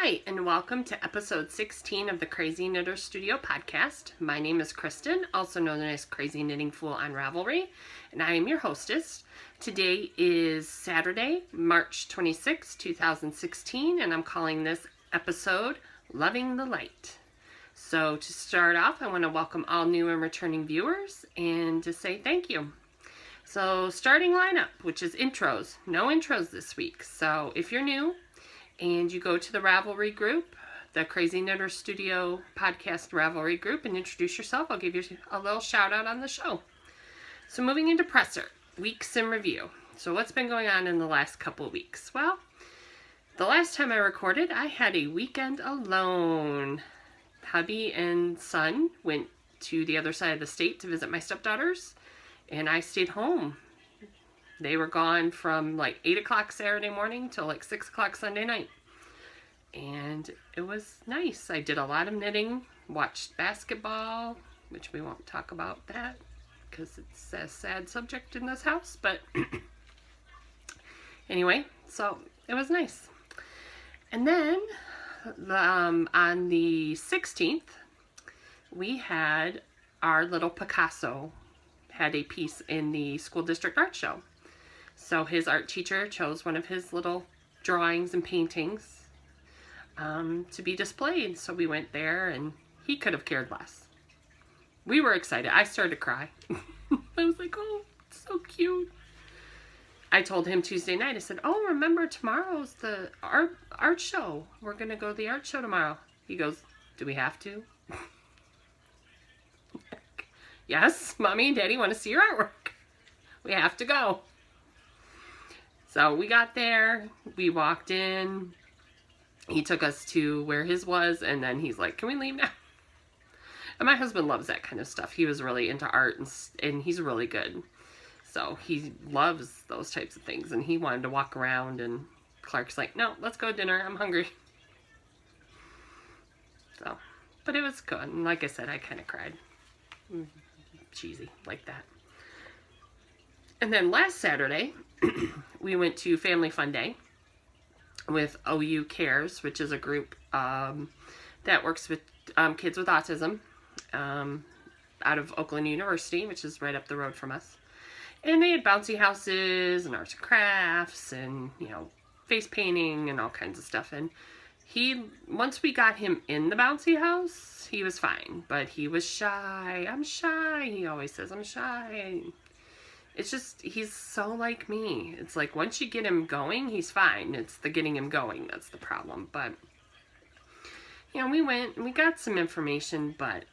Hi, and welcome to episode 16 of the Crazy Knitter Studio podcast. My name is Kristen, also known as Crazy Knitting Fool on Ravelry, and I am your hostess. Today is Saturday, March 26, 2016, and I'm calling this episode Loving the Light. So to start off, I want to welcome all new and returning viewers and to say thank you. So starting lineup, which is intros. No intros this week. So if you're new and you go to the Ravelry group, the Crazy Knitter Studio podcast Ravelry group, and introduce yourself, I'll give you a little shout out on the show. So moving into presser, weeks in review. So what's been going on in the last couple of weeks? Well, the last time I recorded, I had a weekend alone. Hubby and son went to the other side of the state to visit my stepdaughters, and I stayed home. They were gone from like 8 o'clock Saturday morning till like 6 o'clock Sunday night. And it was nice. I did a lot of knitting, watched basketball, which we won't talk about that because it's a sad subject in this house. But anyway, so it was nice. And then on the 16th, we had our little Picasso had a piece in the school district art show. So his art teacher chose one of his little drawings and paintings to be displayed. So we went there, and he could have cared less. We were excited. I started to cry. I was like, oh, it's so cute. I told him Tuesday night, I said, oh, remember tomorrow's the art show. We're going to go to the art show tomorrow. He goes, do we have to? Yes, Mommy and Daddy want to see your artwork. We have to go. So we got there, we walked in, he took us to where his was, and then he's like, can we leave now? And my husband loves that kind of stuff. He was really into art, and he's really good. So he loves those types of things, and he wanted to walk around, and Clark's like, no, let's go to dinner, I'm hungry. So, but it was good, and like I said, I kind of cried. Cheesy, like that. And then last Saturday, we went to Family Fun Day with OU Cares, which is a group that works with kids with autism out of Oakland University, which is right up the road from us. And they had bouncy houses and arts and crafts and, you know, face painting and all kinds of stuff. And once we got him in the bouncy house, he was fine. But he was shy. I'm shy. He always says, I'm shy. It's just, he's so like me. It's like, once you get him going, he's fine. It's the getting him going that's the problem. But, you know, we went and we got some information, but,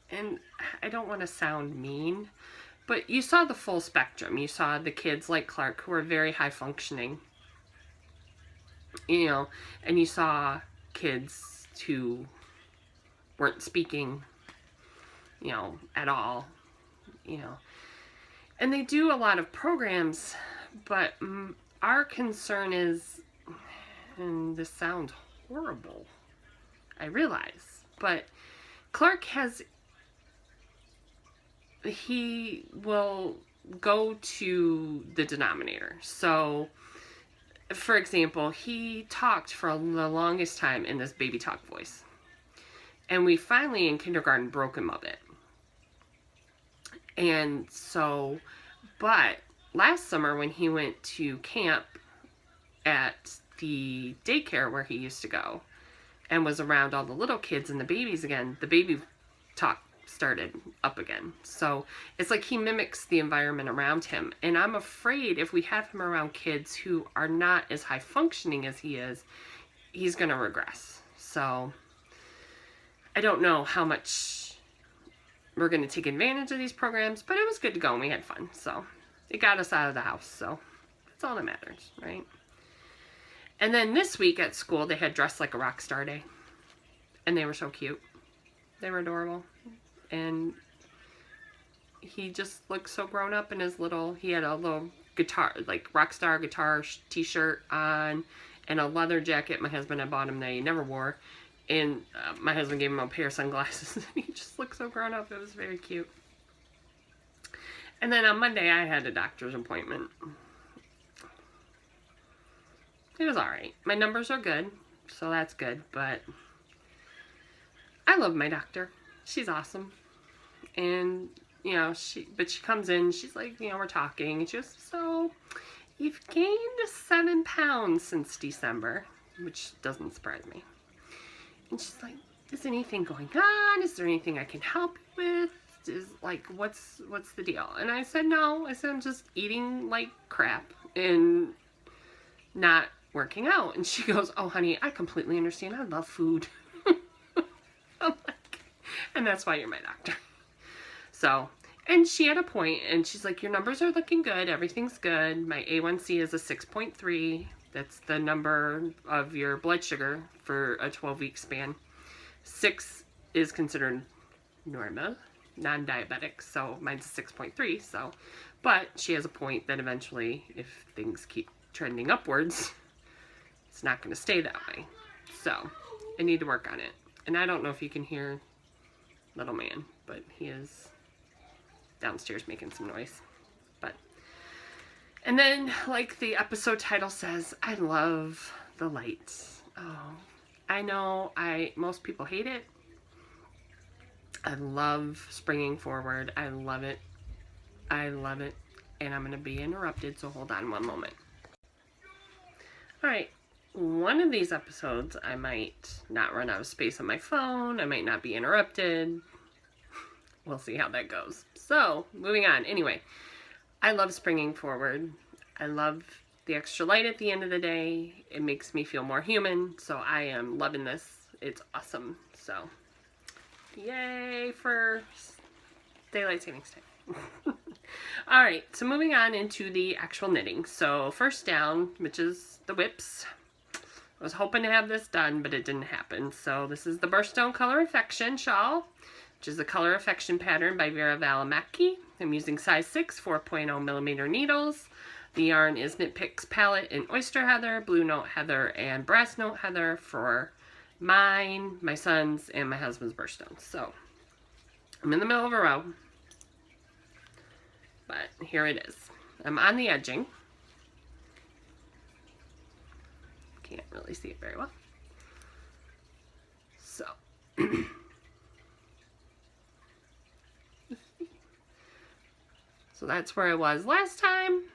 and I don't want to sound mean, but you saw the full spectrum. You saw the kids like Clark who are very high functioning, you know, and you saw kids who weren't speaking, you know, at all, you know. And they do a lot of programs, but our concern is, and this sounds horrible, I realize, but Clark he will go to the denominator. So, for example, he talked for the longest time in this baby talk voice. And we finally in kindergarten broke him of it. And so, but last summer when he went to camp at the daycare where he used to go and was around all the little kids and the babies again, the baby talk started up again. So it's like he mimics the environment around him. And I'm afraid if we have him around kids who are not as high functioning as he is, he's going to regress. So I don't know how much we're going to take advantage of these programs, but it was good to go and we had fun. So it got us out of the house. So that's all that matters, right? And then this week at school, they had Dress Like a Rock Star Day. And they were so cute. They were adorable. And he just looked so grown up in his he had a little guitar, like rock star guitar t-shirt on and a leather jacket my husband had bought him that he never wore. And my husband gave him a pair of sunglasses. And he just looked so grown up. It was very cute. And then on Monday, I had a doctor's appointment. It was alright. My numbers are good. so that's good. But I love my doctor. She's awesome. And, you know, she comes in, she's like, you know, we're talking, and she goes, so you've gained 7 pounds since December, which doesn't surprise me. And she's like, is anything going on? Is there anything I can help you with? Is like, what's the deal? And I said, no. I said, I'm just eating like crap and not working out. And she goes, oh, honey, I completely understand. I love food. I'm like, and that's why you're my doctor. So, and she had a point, and she's like, your numbers are looking good. Everything's good. My A1C is a 6.3. That's the number of your blood sugar for a 12-week span. 6 is considered normal, non-diabetic, so mine's a 6.3. So, but she has a point that eventually, if things keep trending upwards, it's not going to stay that way. So, I need to work on it. And I don't know if you can hear little man, but he is downstairs making some noise. But, and then, like the episode title says, I love the lights. Oh, I know most people hate it. I love springing forward. I love it. I love it. And I'm going to be interrupted, so hold on one moment. All right. One of these episodes, I might not run out of space on my phone. I might not be interrupted. We'll see how that goes. So, moving on. Anyway, I love springing forward. I love the extra light at the end of the day. It makes me feel more human. So, I am loving this. It's awesome. So, yay for daylight savings time. All right. So, moving on into the actual knitting. So, first down, which is the whips. I was hoping to have this done, but it didn't happen. So this is the Birthstone Color Affection shawl, which is the Color Affection pattern by Vera Valimaki. I'm using size 6, 4.0 millimeter needles. The yarn is Knit Picks Palette in Oyster Heather, Blue Note Heather, and Brass Note Heather for mine, my son's, and my husband's birthstones. So I'm in the middle of a row, but here it is. I'm on the edging. Can't really see it very well. So, so that's where I was last time.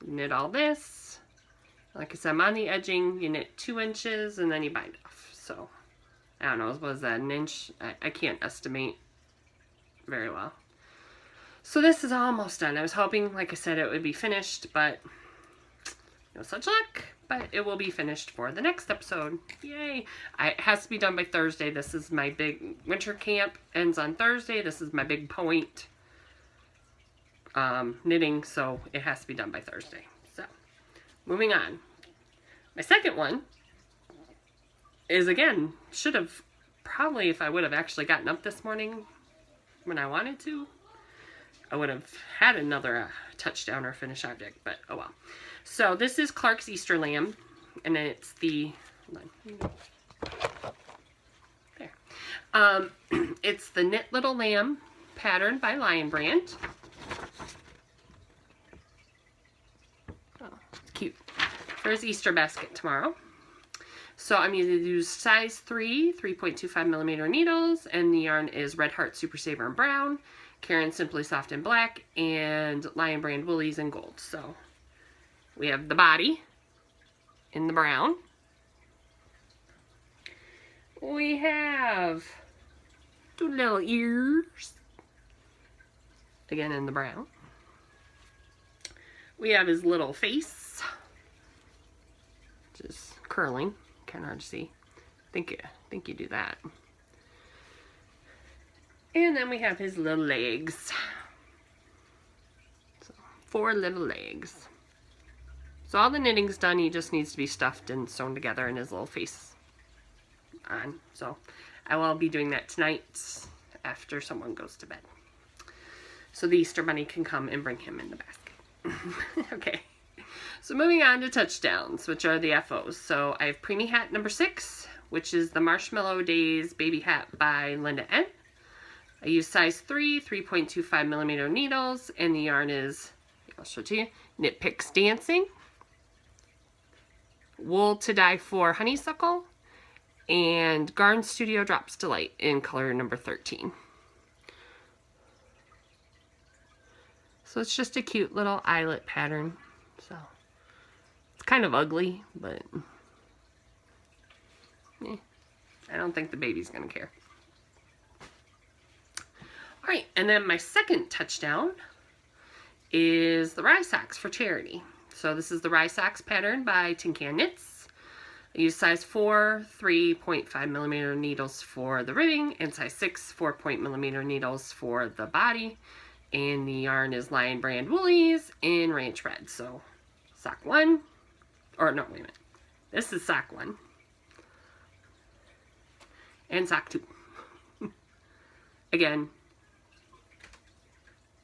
Knit all this. Like I said, I'm on the edging. You knit 2 inches and then you bind off. So, I don't know, was that an inch? I can't estimate very well. So this is almost done. I was hoping, like I said, it would be finished, but no such luck. But it will be finished for the next episode. Yay! It has to be done by Thursday. This is my big winter camp. Ends on Thursday. This is my big point knitting, so it has to be done by Thursday. So, moving on. My second one is, again, should have probably, if I would have actually gotten up this morning when I wanted to, I would have had another touchdown or finish object, but oh well. So this is Clark's Easter Lamb, and it's the, there. It's the Knit Little Lamb pattern by Lion Brand. Oh, it's cute. For his Easter basket tomorrow. So I'm going to use size 3, 3.25 millimeter needles, and the yarn is Red Heart Super Saver in brown, Karen Simply Soft in black, and Lion Brand Woolies in gold. So we have the body in the brown. We have 2 little ears, again in the brown. We have his little face, which is curling, kind of hard to see. I think you do that. And then we have his little legs. So 4 little legs. So all the knitting's done. He just needs to be stuffed and sewn together, and his little face on. So I will be doing that tonight after someone goes to bed. So the Easter Bunny can come and bring him in the basket. Okay. So moving on to touchdowns, which are the FOs. So I have Preemie Hat number 6, which is the Marshmallow Days Baby Hat by Linda N. I use size 3, 3.25 millimeter needles, and the yarn is, I'll show it to you, Knit Picks Dancing, Wool to Dye for Honeysuckle, and Garn Studio Drops Delight in color number 13. So it's just a cute little eyelet pattern. So it's kind of ugly, but I don't think the baby's gonna care. All right, and then my second touchdown is the Rye Socks for charity. So this is the Rye Socks pattern by Tin Can Knits. I use size 4, 3.5 millimeter needles for the ribbing, and size 6, 4 millimeter needles for the body. And the yarn is Lion Brand Woolies in Ranch Red. So sock 1, or no, wait a minute. This is sock 1. And sock 2. Again,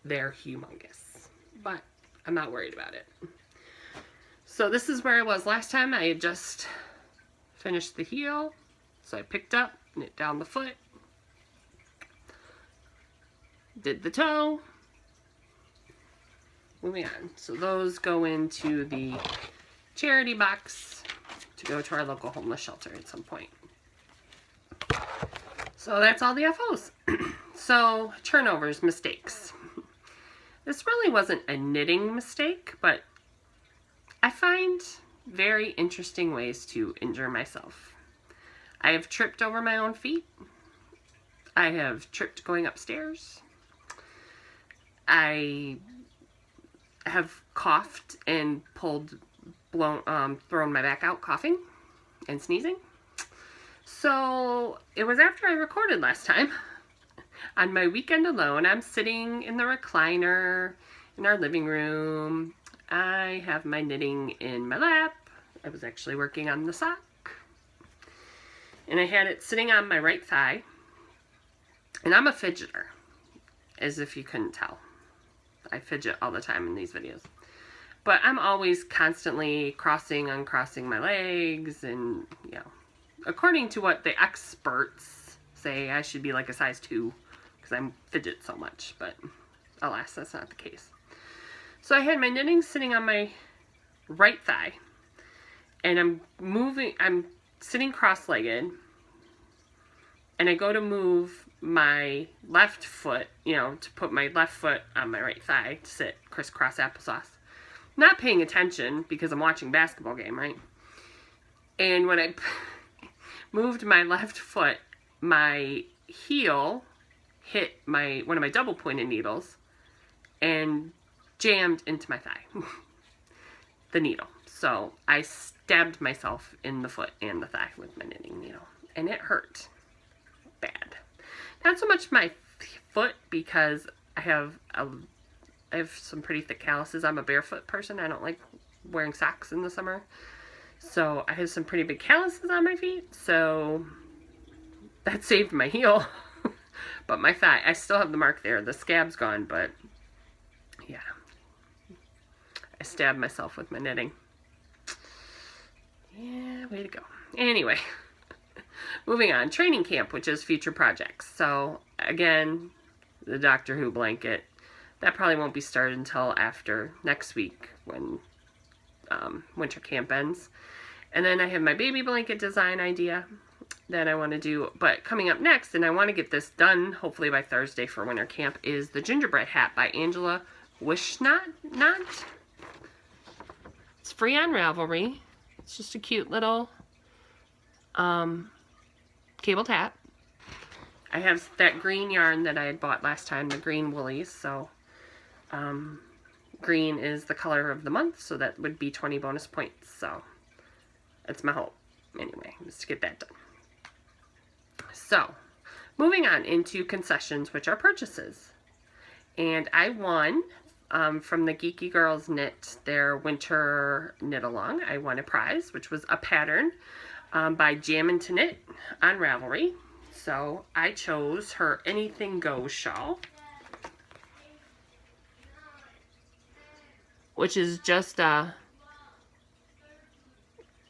they're humongous, but I'm not worried about it. So this is where I was last time. I had just finished the heel. So I picked up, knit down the foot, did the toe. Moving on. So those go into the charity box to go to our local homeless shelter at some point. So that's all the FOs. So turnovers, mistakes. This really wasn't a knitting mistake, but I find very interesting ways to injure myself. I have tripped over my own feet. I have tripped going upstairs. I have coughed and thrown my back out coughing and sneezing. So it was after I recorded last time. On my weekend alone, I'm sitting in the recliner in our living room. I have my knitting in my lap. I was actually working on the sock. And I had it sitting on my right thigh. And I'm a fidgeter, as if you couldn't tell. I fidget all the time in these videos. But I'm always constantly crossing, uncrossing my legs, and, you know, according to what the experts say, I should be like a size 2 because I fidget so much, but alas, that's not the case. So I had my knitting sitting on my right thigh, and I'm sitting cross-legged, and I go to move my left foot, you know, to put my left foot on my right thigh to sit crisscross applesauce. Not paying attention because I'm watching a basketball game, right? And when I moved my left foot, my heel hit one of my double pointed needles and jammed into my thigh, the needle. So I stabbed myself in the foot and the thigh with my knitting needle, and it hurt bad. Not so much my foot, because I have some pretty thick calluses. I'm a barefoot person. I don't like wearing socks in the summer. So I have some pretty big calluses on my feet. So that saved my heel. But my thigh, I still have the mark there. The scab's gone, but yeah. I stabbed myself with my knitting. Yeah, way to go. Anyway. Moving on, training camp, which is future projects. So again, the Doctor Who blanket, that probably won't be started until after next week when winter camp ends. And then I have my baby blanket design idea that I want to do. But coming up next, and I want to get this done hopefully by Thursday for winter camp, is the gingerbread hat by Angela Wishnot. It's free on Ravelry. It's just a cute little cable hat. I have that green yarn that I had bought last time, the green woolies, so green is the color of the month, so that would be 20 bonus points. So that's my hope anyway, is to get that done. So moving on into concessions, which are purchases, and I won from the Geeky Girls Knit their winter knit along. I won a prize, which was a pattern by Jammin' to Knit on Ravelry. So I chose her Anything Goes shawl, which is just a,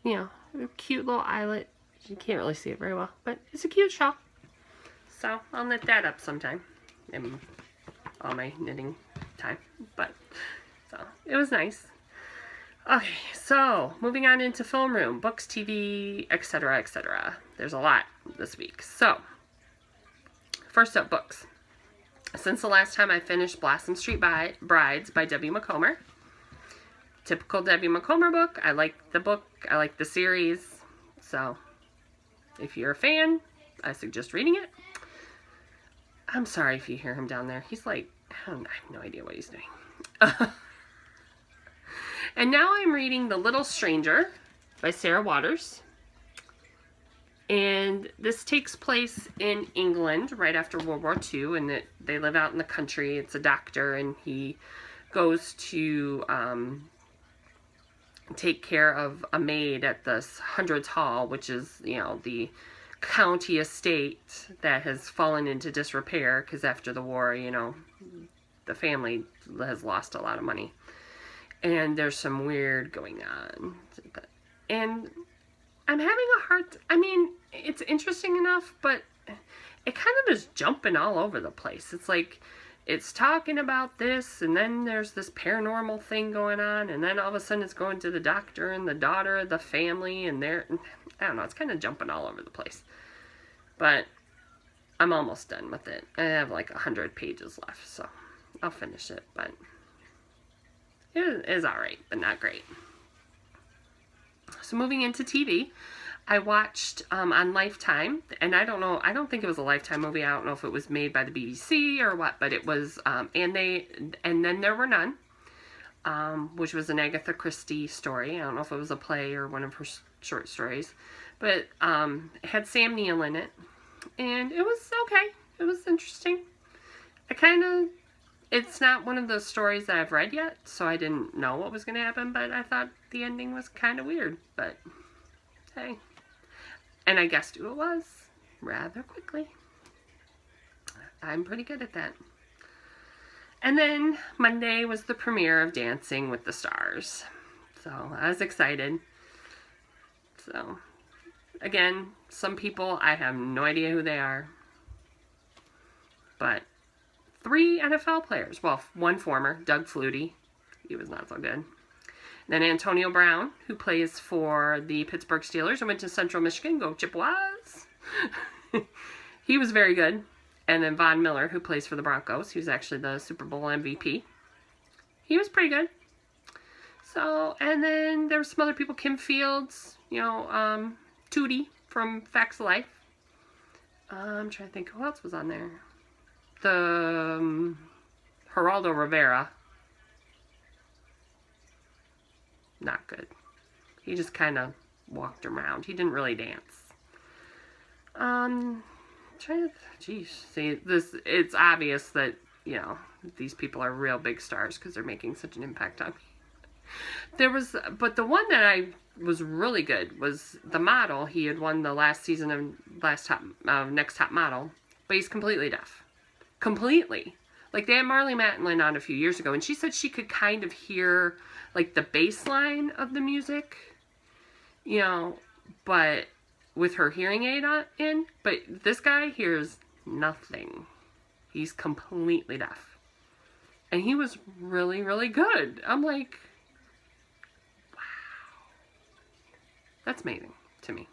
you know, a cute little eyelet. You can't really see it very well, but it's a cute shawl. So I'll knit that up sometime in all my knitting time. But so it was nice. Okay, so moving on into film room, books, TV, etc., etc. There's a lot this week. So, first up, books. Since the last time I finished Blossom Street Brides by Debbie Macomber. Typical Debbie Macomber book. I like the book. I like the series. So, if you're a fan, I suggest reading it. I'm sorry if you hear him down there. He's like, I have no idea what he's doing. And now I'm reading The Little Stranger by Sarah Waters. And this takes place in England right after World War II, and they live out in the country. It's a doctor, and he goes to take care of a maid at this Hundreds Hall, which is, the county estate that has fallen into disrepair because after the war, the family has lost a lot of money. And there's some weird going on. And I'm having a hard... it's interesting enough, but it kind of is jumping all over the place. It's like, it's talking about this, and then there's this paranormal thing going on, and then all of a sudden it's going to the doctor and the daughter of the family, and I don't know, it's kind of jumping all over the place. But I'm almost done with it. I have like 100 pages left, so I'll finish it, but it is alright, but not great. So moving into TV, I watched on Lifetime, and I don't think it was a Lifetime movie. I don't know if it was made by the BBC or what, but it was, and Then There Were None, which was an Agatha Christie story. I don't know if it was a play or one of her short stories, but it had Sam Neill in it, and it was okay. It was interesting. It's not one of those stories that I've read yet, so I didn't know what was going to happen, but I thought the ending was kind of weird, but hey. And I guessed who it was rather quickly. I'm pretty good at that. And then Monday was the premiere of Dancing with the Stars. So I was excited. So, again, some people, I have no idea who they are. But 3 NFL players. Well, one former, Doug Flutie. He was not so good. Then Antonio Brown, who plays for the Pittsburgh Steelers and went to Central Michigan. Go Chippewas! He was very good. And then Von Miller, who plays for the Broncos. He was actually the Super Bowl MVP. He was pretty good. So, and then there were some other people. Kim Fields, Tootie from Facts of Life. I'm trying to think who else was on there. The Geraldo Rivera. Not good. He just kind of walked around. He didn't really dance. It's obvious that, these people are real big stars because they're making such an impact on me. But the one that I was really good was the model. He had won the last season of Next Top Model, but he's completely deaf. Completely. Like, they had Marlee Matlin on a few years ago, and she said she could kind of hear, like, the bass line of the music, but with her hearing aid in. But this guy hears nothing. He's completely deaf. And he was really, really good. I'm like, wow. That's amazing to me.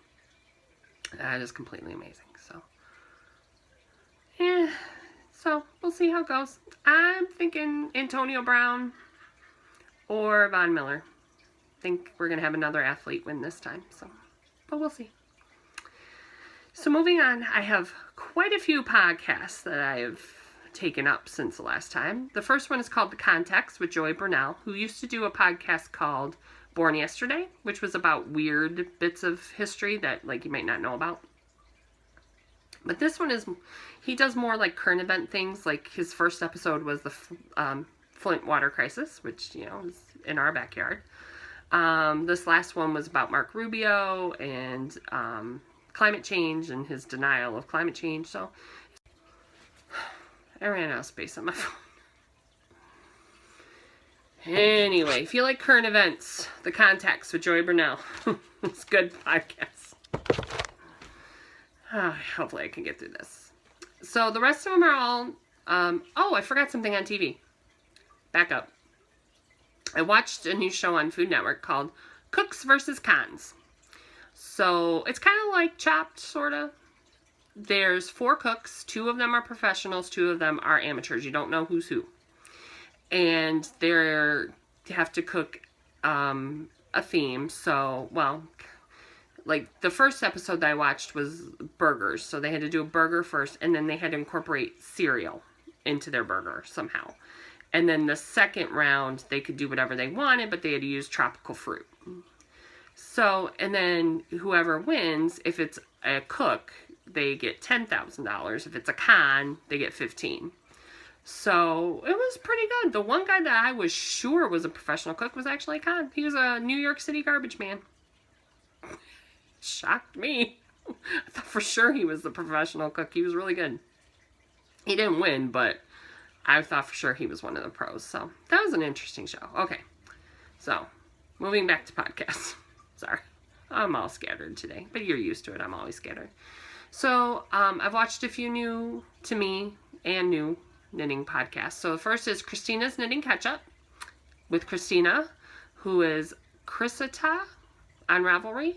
That is completely amazing. So, yeah. So, we'll see how it goes. I'm thinking Antonio Brown or Von Miller. I think we're going to have another athlete win this time. But we'll see. So, moving on, I have quite a few podcasts that I've taken up since the last time. The first one is called The Context with Joy Burnell, who used to do a podcast called Born Yesterday, which was about weird bits of history that, you might not know about. But this one he does more current event things. Like his first episode was the Flint water crisis, which, is in our backyard. This last one was about Mark Rubio and climate change and his denial of climate change. So I ran out of space on my phone. Anyway, if you like current events, The Context with Joy Burnell. It's a good podcast. Hopefully I can get through this. So the rest of them are all... I forgot something on TV. Back up. I watched a new show on Food Network called Cooks versus Cons. So it's kind of like Chopped, sort of. There's 4 cooks. 2 of them are professionals. 2 of them are amateurs. You don't know who's who. And they have to cook a theme. So, well, like the first episode that I watched was burgers. So they had to do a burger first, and then they had to incorporate cereal into their burger somehow. And then the second round, they could do whatever they wanted, but they had to use tropical fruit. So, and then whoever wins, if it's a cook, they get $10,000. If it's a con, they get $15,000. So it was pretty good. The one guy that I was sure was a professional cook was actually a con. He was a New York City garbage man. Shocked me. I thought for sure he was the professional cook. He was really good. He didn't win, but I thought for sure he was one of the pros. So that was an interesting show. Okay. So moving back to podcasts. Sorry. I'm all scattered today, but you're used to it. I'm always scattered. So I've watched a few new to me and new knitting podcasts. So the first is Christina's Knitting Catch-Up with Christina, who is Chrisita on Ravelry.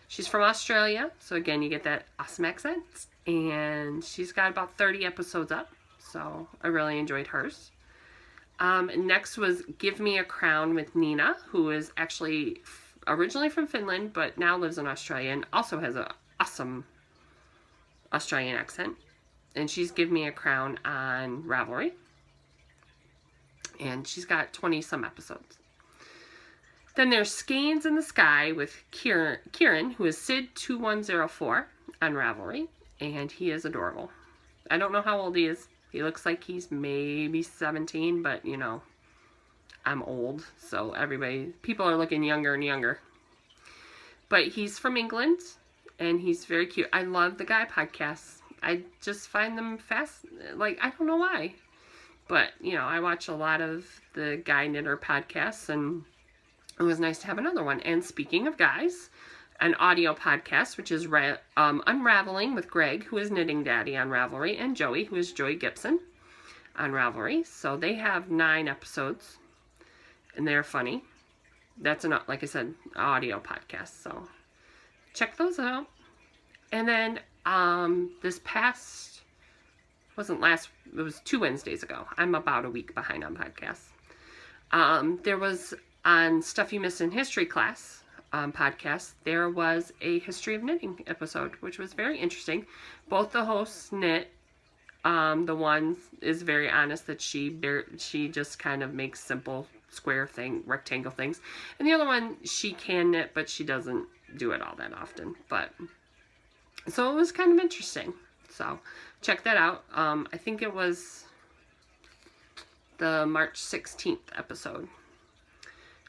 She's from Australia, so again, you get that awesome accent. And she's got about 30 episodes up, so I really enjoyed hers. Next was Give Me a Crown with Nina, who is actually originally from Finland, but now lives in Australia and also has an awesome Australian accent. And she's Give Me a Crown on Ravelry. And she's got 20-some episodes. Then there's Skeins in the Sky with Kieran, who is Sid2104 on Ravelry. And he is adorable. I don't know how old he is. He looks like he's maybe 17, but, you know, I'm old. So people are looking younger and younger. But he's from England, and he's very cute. I love the guy podcasts. I just find them I don't know why. But, you know, I watch a lot of the guy knitter podcasts, and it was nice to have another one. And speaking of guys, an audio podcast, which is Unraveling with Greg, who is Knitting Daddy on Ravelry, and Joey, who is Joey Gibson on Ravelry. So they have 9 episodes, and they're funny. That's, like I said, audio podcast. So check those out. And then this past, it was 2 Wednesdays ago. I'm about a week behind on podcasts. There was on Stuff You Missed in History class podcast, there was a History of Knitting episode, which was very interesting. Both the hosts knit. The one is very honest that she just kind of makes simple rectangle things. And the other one, she can knit, but she doesn't do it all that often. So it was kind of interesting. So check that out. I think it was the March 16th episode.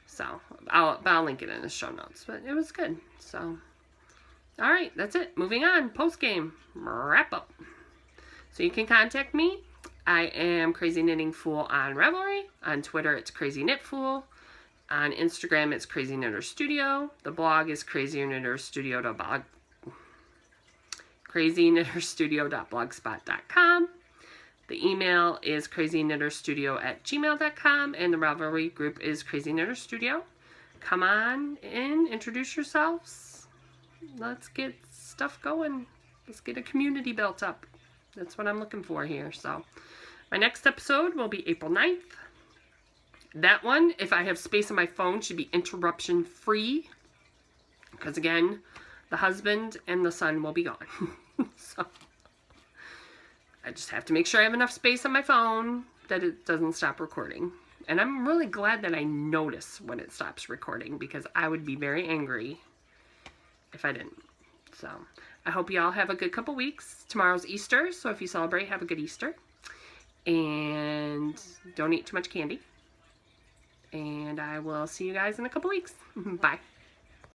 So I'll link it in the show notes. But it was good. So, all right, that's it. Moving on. Post game wrap up. So you can contact me. I am Crazy Knitting Fool on Ravelry. On Twitter, it's Crazy Knit Fool. On Instagram, it's Crazy Knitter Studio. The blog is crazyknitterstudio.blogspot.com. The email is crazyknitterstudio@gmail.com, and the Ravelry group is Crazy Knitter Studio. Come on in, introduce yourselves. Let's get stuff going. Let's get a community built up. That's what I'm looking for here. So my next episode will be April 9th. That one, if I have space on my phone, should be interruption free. Because again, the husband and the son will be gone. So I just have to make sure I have enough space on my phone that it doesn't stop recording. And I'm really glad that I notice when it stops recording, because I would be very angry if I didn't. So I hope you all have a good couple weeks. Tomorrow's Easter, so if you celebrate, have a good Easter. And don't eat too much candy. And I will see you guys in a couple weeks. Bye.